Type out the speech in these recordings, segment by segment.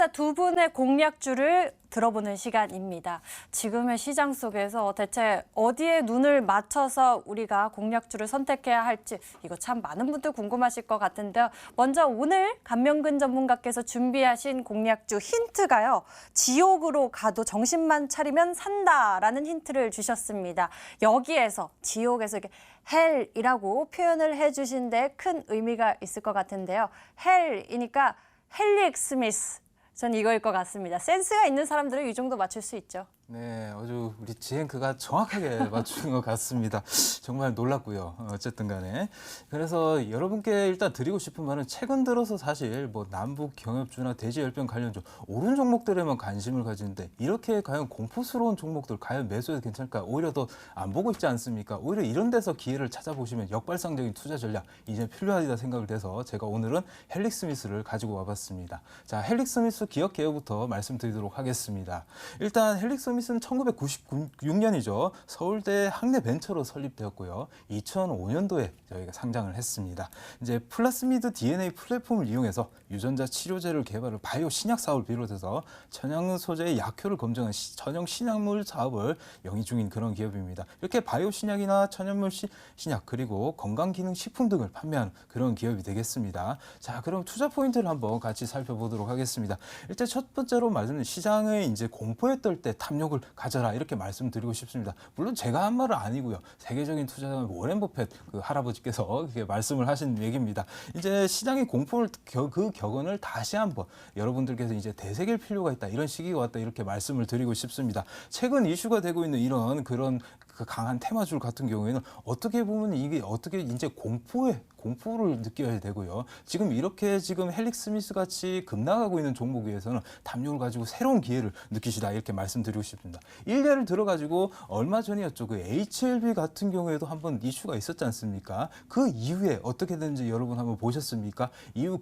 해설사 두 분의 공략주를 들어보는 시간입니다. 지금의 시장 속에서 대체 어디에 눈을 맞춰서 우리가 공략주를 선택해야 할지 이거 참 많은 분들 궁금하실 것 같은데요. 먼저 오늘 감명근 전문가께서 준비하신 공략주 힌트가요. 지옥으로 가도 정신만 차리면 산다라는 힌트를 주셨습니다. 여기에서 지옥에서 이렇게 헬이라고 표현을 해주신 데 큰 의미가 있을 것 같은데요. 헬이니까 헬릭 스미스. 전 이거일 것 같습니다. 센스가 있는 사람들은 이 정도 맞출 수 있죠. 네, 아주 우리 지행크가 정확하게 맞추는 것 같습니다. 정말 놀랐고요. 어쨌든 간에. 그래서 여러분께 일단 드리고 싶은 말은 최근 들어서 사실 뭐 남북 경협주나 대지열병 관련주 오른 종목들에만 관심을 가지는데 이렇게 과연 공포스러운 종목들 과연 매수해도 괜찮을까? 오히려 더 안 보고 있지 않습니까? 오히려 이런 데서 기회를 찾아보시면 역발상적인 투자 전략 이제 필요하다 생각을 돼서 제가 오늘은 헬릭 스미스를 가지고 와봤습니다. 자, 헬릭 스미스 기업 개요부터 말씀드리도록 하겠습니다. 일단 헬릭 스미스는 1996년이죠. 서울대 학내 벤처로 설립되었고요. 2005년도에 저희가 상장을 했습니다. 이제 플라스미드 DNA 플랫폼을 이용해서 유전자 치료제를 개발을 바이오 신약 사업을 비롯해서 천연 소재의 약효를 검증한 천연 신약물 사업을 영위 중인 그런 기업입니다. 이렇게 바이오 신약이나 천연물 신약 그리고 건강기능식품 등을 판매하는 그런 기업이 되겠습니다. 자, 그럼 투자 포인트를 한번 같이 살펴보도록 하겠습니다. 일단 첫 번째로 말씀드린 시장의 이제 공포에 떨 때 탐욕을 가져라 이렇게 말씀드리고 싶습니다. 물론 제가 한 말은 아니고요. 세계적인 투자자 워렌 버핏 그 할아버지께서 그렇게 말씀을 하신 얘기입니다. 이제 시장의 공포를 그 격언을 다시 한번 여러분들께서 이제 되새길 필요가 있다. 이런 시기가 왔다. 이렇게 말씀을 드리고 싶습니다. 최근 이슈가 되고 있는 이런 그런 그 강한 테마줄 같은 경우에는 어떻게 보면 이게 어떻게 이제 공포를 느껴야 되고요. 지금 이렇게 지금 헬릭 스미스 같이 급락하고 있는 종목에서는 탐욕을 가지고 새로운 기회를 느끼시다 이렇게 말씀드리고 싶습니다. 일례를 들어가지고 얼마 전이었죠. 그 HLB 같은 경우에도 한번 이슈가 있었지 않습니까? 그 이후에 어떻게 되는지 여러분 한번 보셨습니까?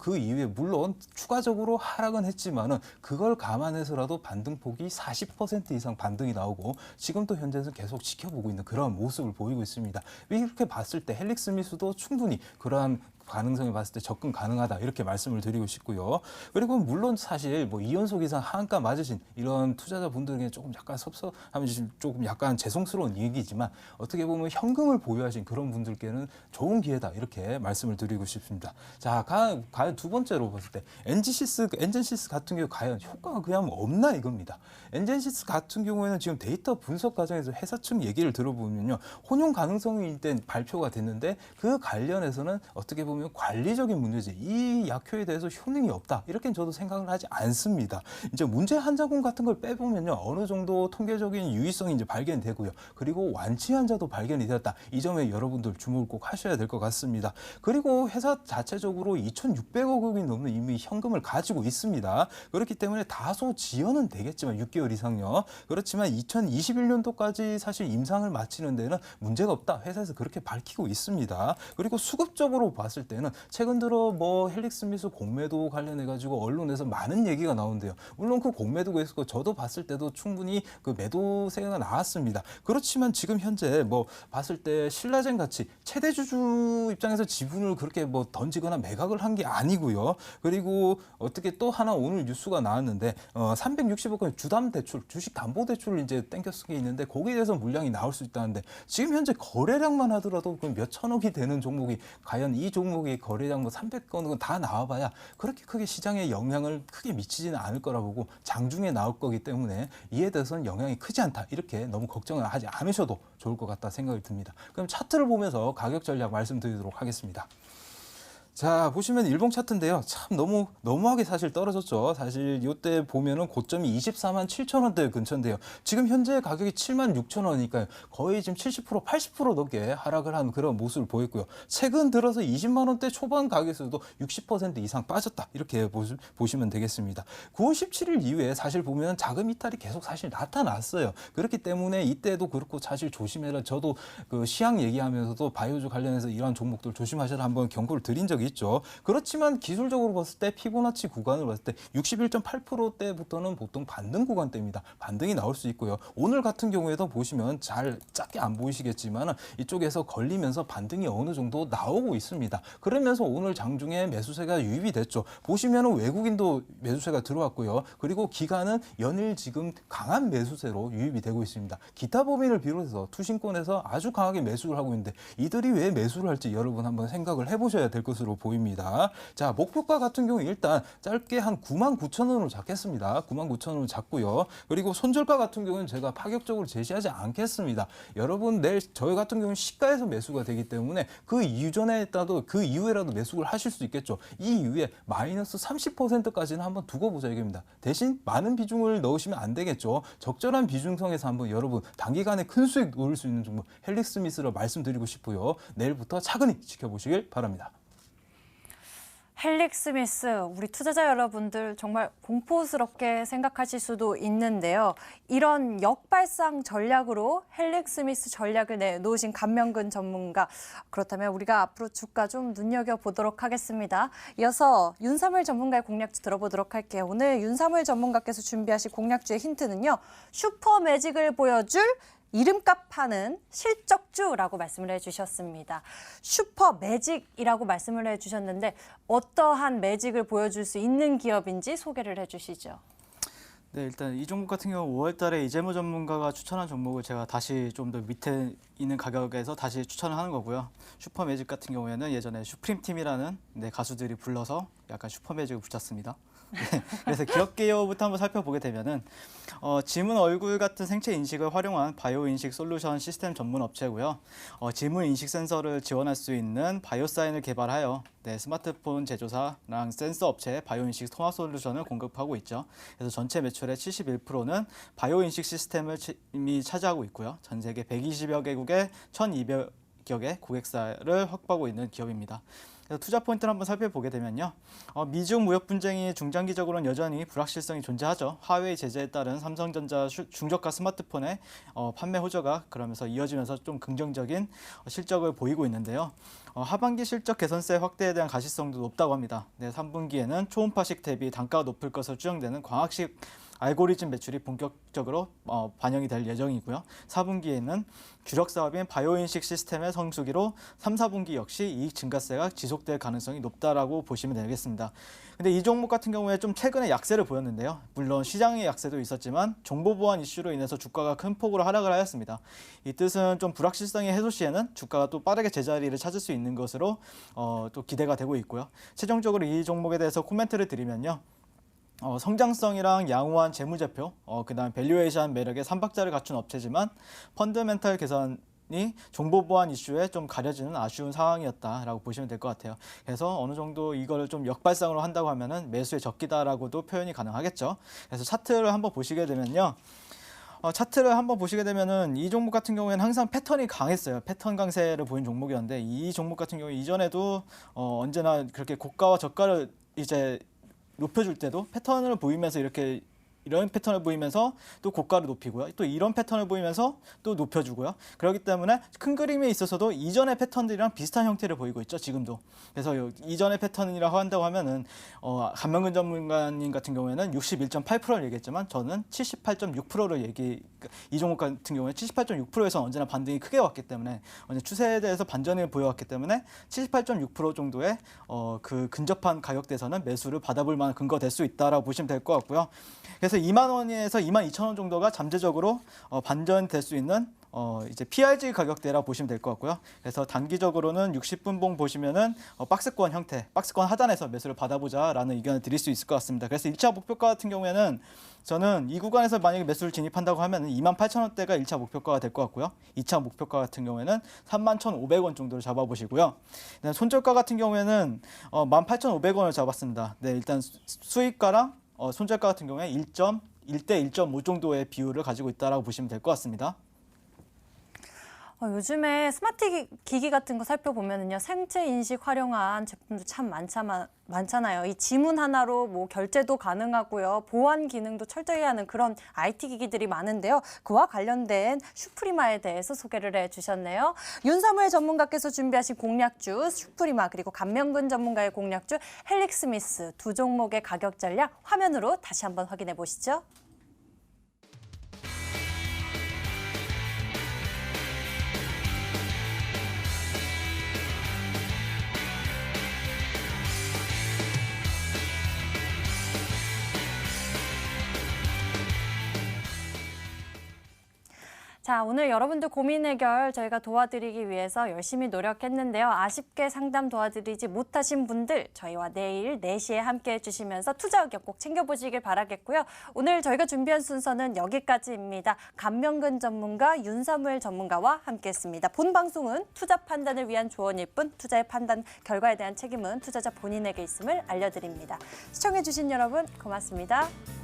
그 이후에 물론 추가적으로 하락은 했지만은 그걸 감안해서라도 반등폭이 40% 이상 반등이 나오고 지금도 현재는 계속 지켜보고 있는 그런 모습을 보이고 있습니다. 이렇게 봤을 때 헬릭 스미스도 충분히 그러한 가능성을 봤을 때 접근 가능하다 이렇게 말씀을 드리고 싶고요. 그리고 물론 사실 뭐 2연속 이상 하한가 맞으신 이런 투자자분들에게 조금 약간 섭섭하면 조금 약간 죄송스러운 얘기지만 어떻게 보면 현금을 보유하신 그런 분들께는 좋은 기회다 이렇게 말씀을 드리고 싶습니다. 자, 과연 두 번째로 봤을 때 엔젠시스 같은 경우 과연 효과가 그냥 없나 이겁니다. 엔젠시스 같은 경우에는 지금 데이터 분석 과정에서 회사 측 얘기를 들어보면요. 혼용 가능성이 일단 발표가 됐는데 그 관련해서는 어떻게 보면 관리적인 문제지 이 약효에 대해서 효능이 없다 이렇게 저도 생각을 하지 않습니다. 이제 문제 환자군 같은 걸 빼보면요 어느 정도 통계적인 유의성이 이제 발견되고요. 그리고 완치 환자도 발견이 되었다. 이 점에 여러분들 주목을 꼭 하셔야 될 것 같습니다. 그리고 회사 자체적으로 2,600억 원이 넘는 이미 현금을 가지고 있습니다. 그렇기 때문에 다소 지연은 되겠지만 6개월 이상요. 그렇지만 2021년도까지 사실 임상을 마치는 데는 문제가 없다. 회사에서 그렇게 밝히고 있습니다. 그리고 수급적으로 봤을 때는 최근 들어 뭐 헬릭 스미스 공매도 관련해 가지고 언론에서 많은 얘기가 나오는데요. 물론 그 공매도가 있었고 저도 봤을 때도 충분히 그 매도세가 나왔습니다. 그렇지만 지금 현재 뭐 봤을 때 신라젠 같이 최대 주주 입장에서 지분을 그렇게 뭐 던지거나 매각을 한 게 아니고요. 그리고 어떻게 또 하나 오늘 뉴스가 나왔는데 360억 원 주담 대출, 주식 담보 대출을 이제 땡겨 쓴 게 있는데 거기에 대해서 물량이 나올 수 있다는데 지금 현재 거래량만 하더라도 그 몇 천억이 되는 종목이 과연 이 종목의 거래량 뭐 300건은 다 나와봐야 그렇게 크게 시장에 영향을 크게 미치지는 않을 거라 보고 장중에 나올 거기 때문에 이에 대해서는 영향이 크지 않다. 이렇게 너무 걱정을 하지 않으셔도 좋을 것 같다 생각이 듭니다. 그럼 차트를 보면서 가격 전략 말씀드리도록 하겠습니다. 자, 보시면 일봉 차트인데요. 참 너무하게 사실 떨어졌죠. 사실 이때 보면은 고점이 24만 7천 원대 근처인데요. 지금 현재 가격이 7만 6천 원이니까요. 거의 지금 70% 80% 넘게 하락을 한 그런 모습을 보였고요. 최근 들어서 20만 원대 초반 가격에서도 60% 이상 빠졌다. 이렇게 보시면 되겠습니다. 9월 17일 이후에 사실 보면 자금 이탈이 계속 사실 나타났어요. 그렇기 때문에 이때도 그렇고 사실 조심해라. 저도 그 시황 얘기하면서도 바이오주 관련해서 이러한 종목들 조심하셔라 한번 경고를 드린 적이 있죠. 그렇지만 기술적으로 봤을 때 피보나치 구간을 봤을 때 61.8%대부터는 보통 반등 구간대입니다. 반등이 나올 수 있고요. 오늘 같은 경우에도 보시면 잘 작게 안 보이시겠지만 이쪽에서 걸리면서 반등이 어느 정도 나오고 있습니다. 그러면서 오늘 장중에 매수세가 유입이 됐죠. 보시면 외국인도 매수세가 들어왔고요. 그리고 기관은 연일 지금 강한 매수세로 유입이 되고 있습니다. 기타 법인을 비롯해서 투신권에서 아주 강하게 매수를 하고 있는데 이들이 왜 매수를 할지 여러분 한번 생각을 해보셔야 될 것으로 보입니다. 자, 목표가 같은 경우 일단 짧게 한 99,000원으로 잡겠습니다. 99,000원으로 잡고요. 그리고 손절가 같은 경우는 제가 파격적으로 제시하지 않겠습니다. 여러분 내일 저희 같은 경우는 시가에서 매수가 되기 때문에 그 이전에라도 그 이후에라도 매수를 하실 수 있겠죠. 이 이후에 마이너스 30%까지는 한번 두고 보자 이겁니다. 대신 많은 비중을 넣으시면 안 되겠죠. 적절한 비중성에서 한번 여러분 단기간에 큰 수익 놓을 수 있는 종목 헬릭 스미스를 말씀드리고 싶고요. 내일부터 차근히 지켜보시길 바랍니다. 헬릭 스미스, 우리 투자자 여러분들 정말 공포스럽게 생각하실 수도 있는데요. 이런 역발상 전략으로 헬릭 스미스 전략을 내놓으신 감명근 전문가. 그렇다면 우리가 앞으로 주가 좀 눈여겨보도록 하겠습니다. 이어서 윤사물 전문가의 공략주 들어보도록 할게요. 오늘 윤사물 전문가께서 준비하신 공략주의 힌트는요. 슈퍼 매직을 보여줄 이름값 하는 실적주라고 말씀을 해주셨습니다. 슈퍼 매직이라고 말씀을 해주셨는데 어떠한 매직을 보여줄 수 있는 기업인지 소개를 해주시죠. 네, 일단 이 종목 같은 경우 5월 달에 이재모 전문가가 추천한 종목을 제가 다시 좀 더 밑에 있는 가격에서 다시 추천을 하는 거고요. 슈퍼 매직 같은 경우에는 예전에 슈프림 팀이라는 가수들이 불러서 약간 슈퍼 매직을 붙였습니다. 네, 그래서 기업 개요부터 한번 살펴보게 되면은 지문 얼굴 같은 생체 인식을 활용한 바이오 인식 솔루션 시스템 전문 업체고요. 지문 인식 센서를 지원할 수 있는 바이오사인을 개발하여 스마트폰 제조사랑 센서 업체에 바이오 인식 통합 솔루션을 공급하고 있죠. 그래서 전체 매출의 71%는 바이오 인식 시스템을 이미 차지하고 있고요. 전 세계 120여 개국의 1,200여 개 고객사를 확보하고 있는 기업입니다. 투자 포인트를 한번 살펴보게 되면요. 미중 무역 분쟁이 중장기적으로는 여전히 불확실성이 존재하죠. 화웨이 제재에 따른 삼성전자 중저가 스마트폰의 판매 호조가 그러면서 이어지면서 좀 긍정적인 실적을 보이고 있는데요. 하반기 실적 개선세 확대에 대한 가시성도 높다고 합니다. 3분기에는 초음파식 대비 단가가 높을 것으로 추정되는 광학식 알고리즘 매출이 본격적으로 반영이 될 예정이고요. 4분기에는 주력 사업인 바이오인식 시스템의 성수기로 3, 4분기 역시 이익 증가세가 지속될 가능성이 높다라고 보시면 되겠습니다. 근데 이 종목 같은 경우에 좀 최근에 약세를 보였는데요. 물론 시장의 약세도 있었지만 정보 보안 이슈로 인해서 주가가 큰 폭으로 하락을 하였습니다. 이 뜻은 좀 불확실성의 해소 시에는 주가가 또 빠르게 제자리를 찾을 수 있는 것으로 또 기대가 되고 있고요. 최종적으로 이 종목에 대해서 코멘트를 드리면요. 성장성이랑 양호한 재무제표, 그다음 밸류에이션 매력의 3박자를 갖춘 업체지만 펀더멘탈 개선이 정보보안 이슈에 좀 가려지는 아쉬운 상황이었다라고 보시면 될 것 같아요. 그래서 어느 정도 이거를 좀 역발상으로 한다고 하면은 매수의 적기다라고도 표현이 가능하겠죠. 그래서 차트를 한번 보시게 되면요. 차트를 한번 보시게 되면은 이 종목 같은 경우에는 항상 패턴이 강했어요. 패턴 강세를 보인 종목이었는데 이 종목 같은 경우 이전에도 언제나 그렇게 고가와 저가를 이제 높여줄 때도 패턴을 보이면서 이런 패턴을 보이면서 또 고가를 높이고요. 또 이런 패턴을 보이면서 또 높여주고요. 그렇기 때문에 큰 그림에 있어서도 이전의 패턴들이랑 비슷한 형태를 보이고 있죠. 지금도. 그래서 이전의 패턴이라고 한다고 하면은 감명근 전문가님 같은 경우에는 61.8%를 얘기했지만 저는 78.6%를 이 종목 같은 경우에 78.6%에서 언제나 반등이 크게 왔기 때문에 추세에 대해서 반전을 보여왔기 때문에 78.6% 정도의 그 근접한 가격대에서는 매수를 받아볼 만한 근거가 될 수 있다라고 보시면 될 것 같고요. 그래서 2만 원에서 2만 2천 원 정도가 잠재적으로 반전될 수 있는 이제 PRG 가격대라 보시면 될 것 같고요. 그래서 단기적으로는 60분봉 보시면은 박스권 형태, 박스권 하단에서 매수를 받아보자라는 의견을 드릴 수 있을 것 같습니다. 그래서 1차 목표가 같은 경우에는 저는 이 구간에서 만약에 매수를 진입한다고 하면 28,000원대가 1차 목표가가 될 것 같고요. 2차 목표가 같은 경우에는 31,500원 정도를 잡아보시고요. 손절가 같은 경우에는 18,500원을 잡았습니다. 네, 일단 수익가랑 손절가 같은 경우에 1.1대 1.5 정도의 비율을 가지고 있다라고 보시면 될 것 같습니다. 요즘에 스마트 기기 같은 거 살펴보면요. 생체 인식 활용한 제품도 참 많잖아요. 이 지문 하나로 뭐 결제도 가능하고요. 보안 기능도 철저히 하는 그런 IT 기기들이 많은데요. 그와 관련된 슈프리마에 대해서 소개를 해주셨네요. 윤사무엘 전문가께서 준비하신 공략주 슈프리마 그리고 감면근 전문가의 공략주 헬릭스미스 두 종목의 가격 전략 화면으로 다시 한번 확인해 보시죠. 자, 오늘 여러분들 고민 해결 저희가 도와드리기 위해서 열심히 노력했는데요. 아쉽게 상담 도와드리지 못하신 분들 저희와 내일 4시에 함께 해주시면서 투자 의견 꼭 챙겨보시길 바라겠고요. 오늘 저희가 준비한 순서는 여기까지입니다. 감면근 전문가 윤사무엘 전문가와 함께했습니다. 본 방송은 투자 판단을 위한 조언일 뿐 투자의 판단 결과에 대한 책임은 투자자 본인에게 있음을 알려드립니다. 시청해주신 여러분 고맙습니다.